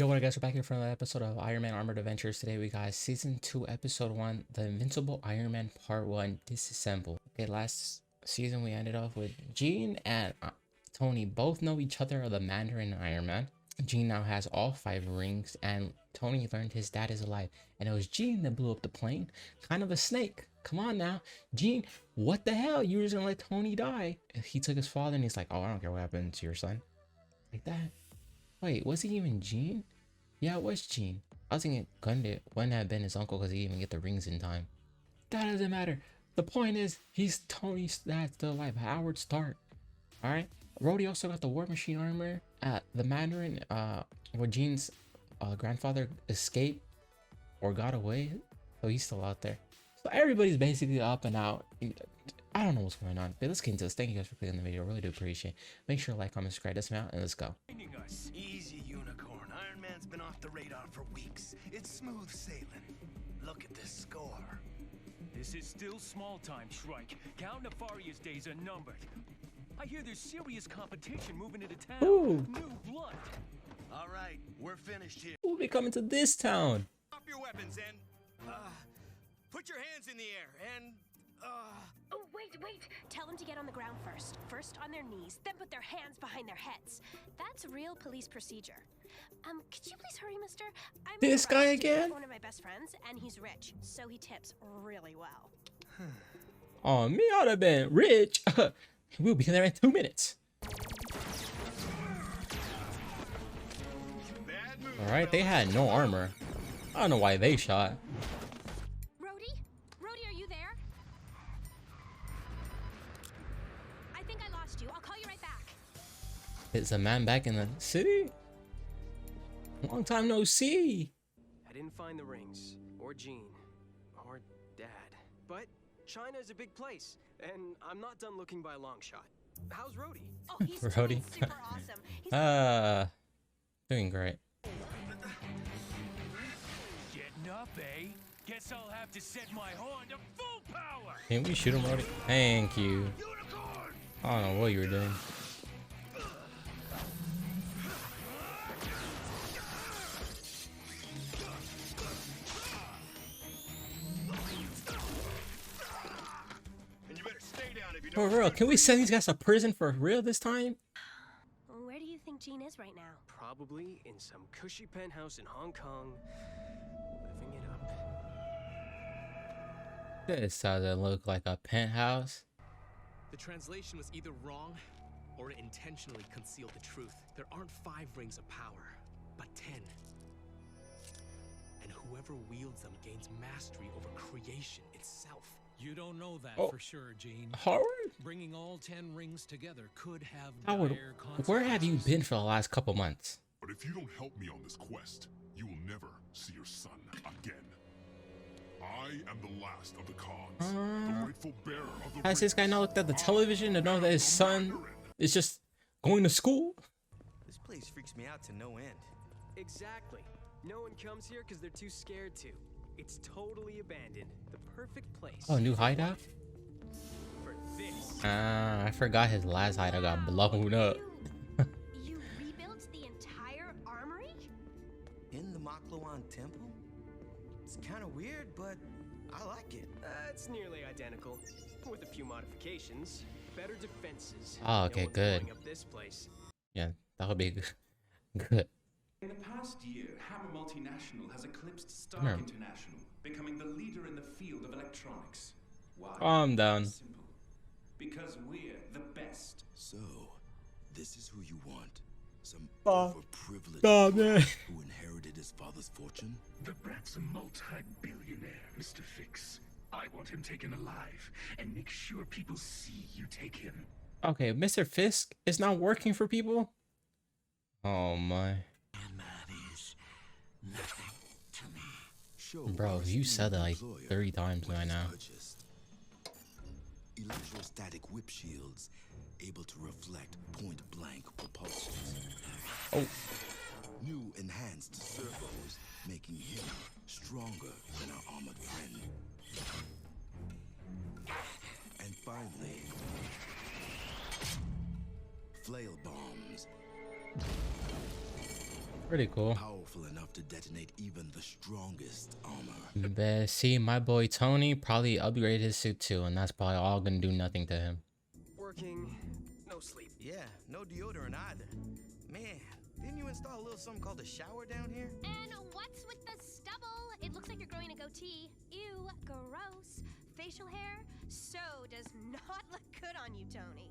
Yo, what up guys, we're back here for another episode of Iron Man Armored Adventures. Today we got Season 2, Episode 1, The Invincible Iron Man Part 1, Disassembled. Okay, last season we ended off with Jean and Tony both know each other are the Mandarin and Iron Man. Jean now has all 5 rings, and Tony learned his dad is alive. And it was Jean that blew up the plane. Kind of a snake. Come on now. Jean, what the hell? You were just gonna let Tony die. He took his father and he's like, oh, I don't care what happened to your son. Like that. Wait, was he even Jean? Yeah, it was Jean. I was thinking Gundit wouldn't have been his uncle because he didn't even get the rings in time. That doesn't matter. The point is, he's Tony's dad still alive. Howard Stark. Alright? Rhodey also got the War Machine armor. The Mandarin, where Jean's grandfather escaped or got away. So he's still out there. So everybody's basically up and out. I don't know what's going on, but let's get into this. Thank you guys for clicking the video. I really do appreciate it. Make sure to like, comment, subscribe, this out, and let's go. Easy, Unicorn. Iron Man's been off the radar for weeks. It's smooth sailing. Look at this score. This is still small time, Shrike. Count Nefarious days are numbered. I hear there's serious competition moving into town. Ooh. New blood. All right, we're finished here. Who'll be coming to this town? Drop your weapons and put your hands in the air and Oh, wait. Tell them to get on the ground first. First on their knees, then put their hands behind their heads. That's real police procedure. Could you please hurry, mister? I'm This guy again? one of my best friends, and he's rich, so he tips really well. Oh, me ought to have been rich. We'll be there in 2 minutes. Alright, they had no armor. I don't know why they shot. Rhodey, are you there? I think I lost you. I'll call you right back. Is a man back in the city? Long time no see. I didn't find the rings, or Jean, or Dad. But China is a big place, and I'm not done looking by a long shot. How's Rhodey? Oh, he's Rhodey. doing super awesome. Doing great. Getting up, eh? Guess I'll have to set my horn to full power. Can we shoot him, Rhodey? Thank you. I don't know what you were doing. and you better stay down if you For don't. real, can we send these guys to prison for real this time? Where do you think Jean is right now? Probably in some cushy penthouse in Hong Kong, living it up. This doesn't look like a penthouse. The translation was either wrong or it intentionally concealed the truth. There aren't 5 rings of power, but 10. And whoever wields them gains mastery over creation itself. You don't know that Oh. for sure, Gene. Howard? Bringing all 10 rings together could have Howard, dire where have you consequences. been for the last couple months? But if you don't help me on this quest, you will never see your son again. I am the last of the Khans, the rightful bearer of the Has this guy rings. not looked at the television to know that his son is just going to school? This place freaks me out to no end. Exactly. No one comes here because they're too scared to. It's totally abandoned. The perfect place. Oh, new hideout? For this. I forgot his last hideout got blown up. You rebuilt the entire armory? In the Makluan temple? It's kind of weird, but I like it. It's nearly identical, with a few modifications. Better defenses. Oh, okay, No one's good. blowing up this place. Yeah, that would be good. In the past year, Hammer Multinational has eclipsed Stark Hammer. International, becoming the leader in the field of electronics. Why? Calm down. Simple. Because we're the best. So, this is who you want? Some Stop. overprivileged Stop boy it. who inherited his father's fortune? The brat's a multi-billionaire, Mr. Fix. I want him taken alive, and make sure people see you take him. Okay, Mr. Fisk is not working for people? Oh my. Nothing to me. Show Bro, our you said that like esteemed employer 30 times what by he's now. purchased. Electrostatic whip shields, able to reflect point-blank propulsions. Oh. New enhanced servos, making him stronger than our armored friend. And finally, flail bombs. Pretty cool. Powerful enough to detonate even the strongest armor. But see, my boy Tony probably upgraded his suit too, and that's probably all gonna do nothing to him. Working, no sleep. Yeah, no deodorant either. Man, didn't you install a little something called a shower down here? And what's with the stubble? It looks like you're growing a goatee. Ew, gross. Facial hair so does not look good on you, Tony.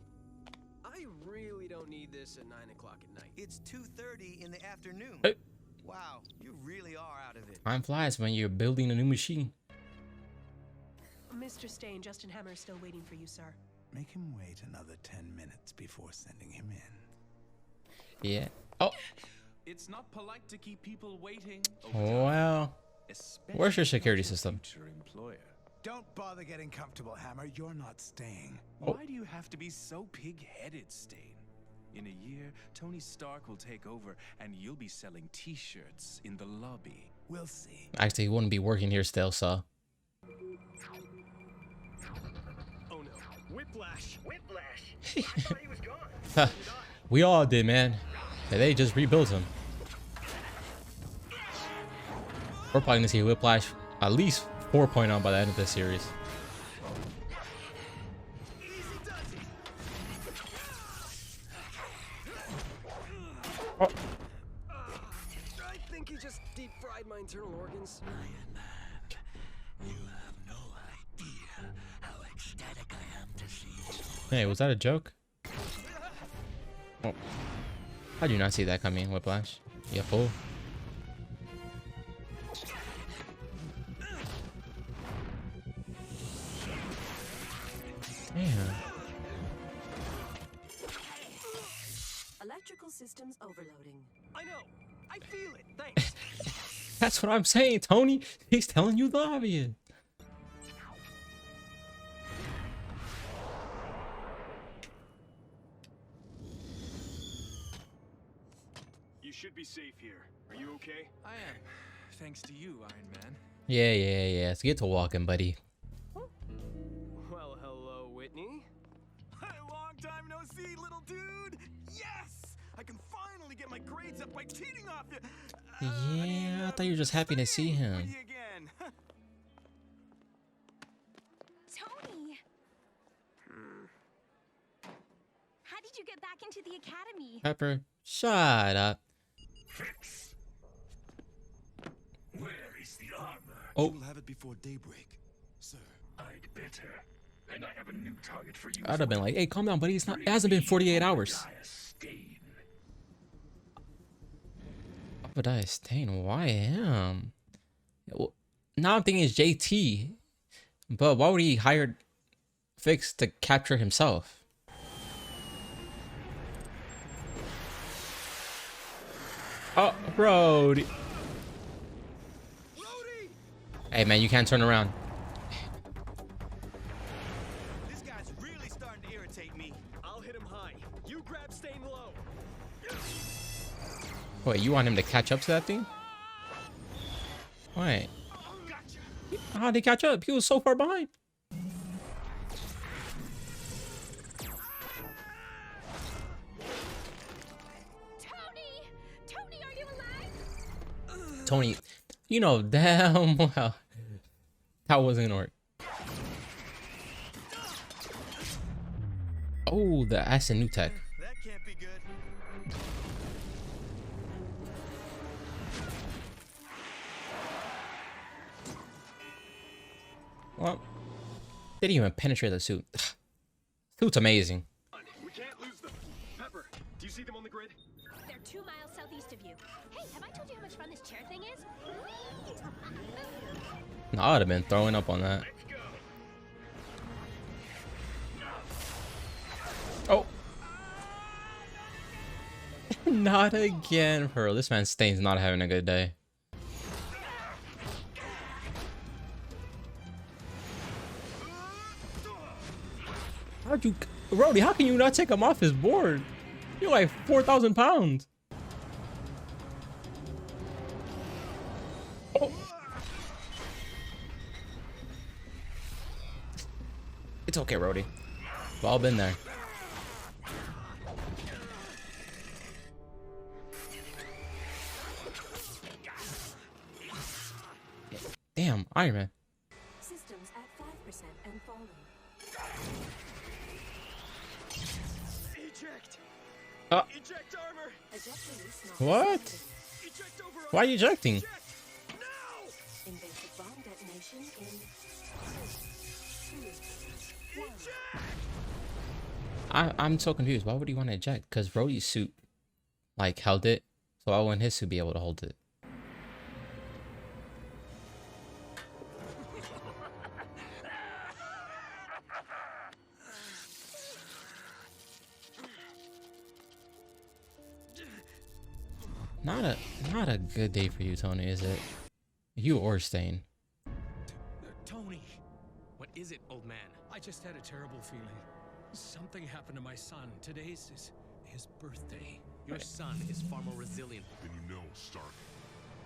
I really don't need this at 9 o'clock at night. It's 2:30 in the afternoon. Hey. Wow, you really are out of it. Time flies when you're building a new machine. Mr. Stain, Justin Hammer is still waiting for you, sir. Make him wait another 10 minutes before sending him in. Yeah. Oh. It's not polite to keep people waiting. Well. Where's your security system? Employer. Don't bother getting comfortable, Hammer. You're not staying. Oh. Why do you have to be so pig-headed, Stain? In a year, Tony Stark will take over, and you'll be selling T-shirts in the lobby. We'll see. Actually, he wouldn't be working here still, so. Oh no, Whiplash! Whiplash! I thought he was gone. We all did, man. And they just rebuilt him. We're probably gonna see Whiplash at least 4.0 by the end of this series. Oh. I think he just deep fried my internal organs. Iron Man, you have no idea how ecstatic I am to see you. Hey, was that a joke? Oh. I do not see that coming, Whiplash. You fool. Yeah. Electrical systems overloading. I know. I feel it. Thanks. That's what I'm saying, Tony. He's telling you the obvious. You should be safe here. Are you okay? I am. Thanks to you, Iron Man. Yeah. Let's get to walking, buddy. Well, hello, Whitney. Long time no see, little dude. Yes! I can finally get my grades up by cheating off you. Yeah, I thought you were just happy to see him. Again. Tony! How did you get back into the academy? Pepper, shut up. Fix. Where is the armor? Oh. You will have it before daybreak, sir. I'd better. And I have a new target for you. I'd have been like, hey, calm down, buddy. It's not. It hasn't been 48 hours. Obadiah Stane, why him? Well, now I'm thinking it's JT, but why would he hire Fix to capture himself? Oh, Brody. Hey, man, you can't turn around. This guy's really starting to irritate me. I'll hit him high. You grab Stain low. Wait, you want him to catch up to that thing? Wait. How'd he catch up? He was so far behind. Tony, are you alive? Tony, you know damn well that wasn't gonna work. Oh, that's a new tech. That can't be good. Well, didn't even penetrate the suit. Suit's amazing. We can't lose them. Pepper, do you see them on the grid? They're 2 miles southeast of you. Hey, have I told you how much fun this chair thing is? No, I would have been throwing up on that. Oh. Not again, Pearl. This man Stain's not having a good day. How'd you... Rody, how can you not take him off his board? You're like 4,000 pounds. Oh. It's okay, Rody. We've all been there. Damn, Iron Man. Systems at 5% and falling. Eject! Oh. Eject armor! Eject release not What? detected. Eject override! Why are you ejecting? Eject! Now! Invasive bomb detonation in 3, 2, 1. I'm so confused. Why would he want to eject? Because Rhodey's suit like held it, so why wouldn't his suit be able to hold it? Not a good day for you, Tony, is it? You or Stain. Tony, What is it, old man? I just had a terrible feeling. Something happened to my son. Today's his birthday. Your son is far more resilient. Then you know, Stark.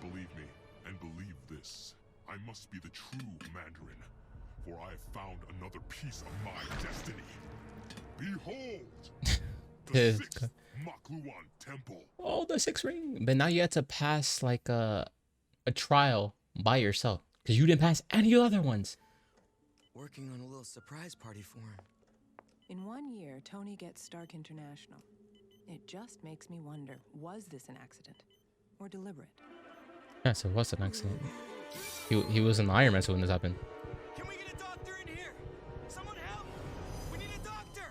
Believe me, and believe this. I must be the true Mandarin, for I have found another piece of my destiny. Behold! The His- sixth Makluan temple. Oh, the 6 ring. But now you have to pass like a trial by yourself because you didn't pass any other ones. Working on a little surprise party for him. In 1 year, Tony gets Stark International. It just makes me wonder, was this an accident? Or deliberate? Yes, it was an accident. He was in Iron Man when this happened. Can we get a doctor in here? Someone help! We need a doctor!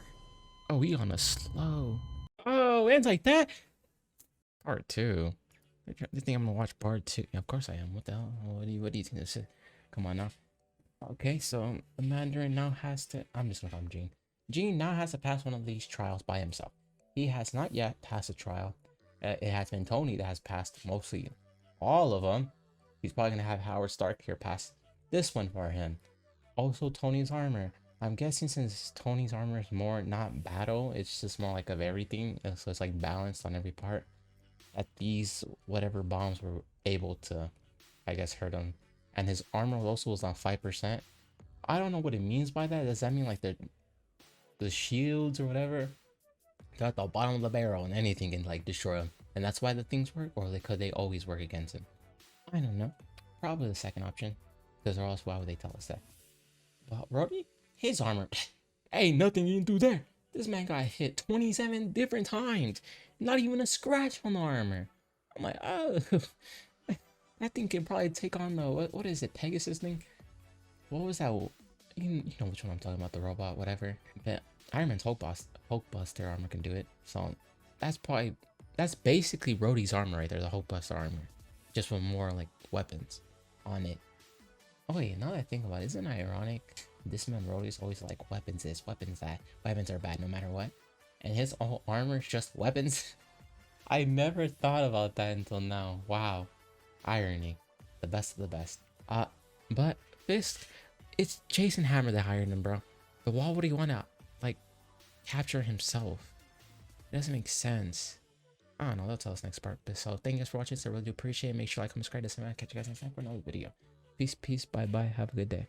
Oh, we on a slow. Oh, it ends like that. Part 2. You think I'm gonna watch part 2? Yeah, of course I am. What the hell? What do you think this is? Come on now. Okay, so the Mandarin now has to. I'm just gonna call him Gene. Gene now has to pass one of these trials by himself. He has not yet passed a trial. It has been Tony that has passed mostly all of them. He's probably gonna have Howard Stark here pass this one for him. Also, Tony's armor. I'm guessing since Tony's armor is more not battle, it's just more like of everything. So it's like balanced on every part. That these whatever bombs were able to, I guess, hurt him. And his armor also was on 5%. I don't know what it means by that. Does that mean like the shields or whatever? They're at the bottom of the barrel and anything can like destroy him. And that's why the things work? Or could they always work against him? I don't know. Probably the second option. Because or else why would they tell us that? But Rhodey? His armor. Ain't nothing you can do there. This man got hit 27 different times. Not even a scratch on the armor. I'm like, oh. That thing can probably take on the, what is it, Pegasus thing? What was that? You know which one I'm talking about, the robot, whatever. But Iron Man's Hulkbuster armor can do it. So that's basically Rhodey's armor right there, the Hulkbuster armor. Just with more like weapons on it. Oh wait, now that I think about it, isn't it ironic? This man Rhodey's always like weapons this, weapons that. Weapons are bad no matter what. And his whole armor is just weapons. I never thought about that until now. Wow. Irony. The best of the best. But Fisk, it's Jason Hammer that hired him, bro. But why would he want to, like, capture himself? It doesn't make sense. I don't know. They'll tell us next part. So thank you guys for watching. I really do appreciate it. Make sure you like, comment, subscribe, catch you guys next time for another video. Peace, bye, have a good day.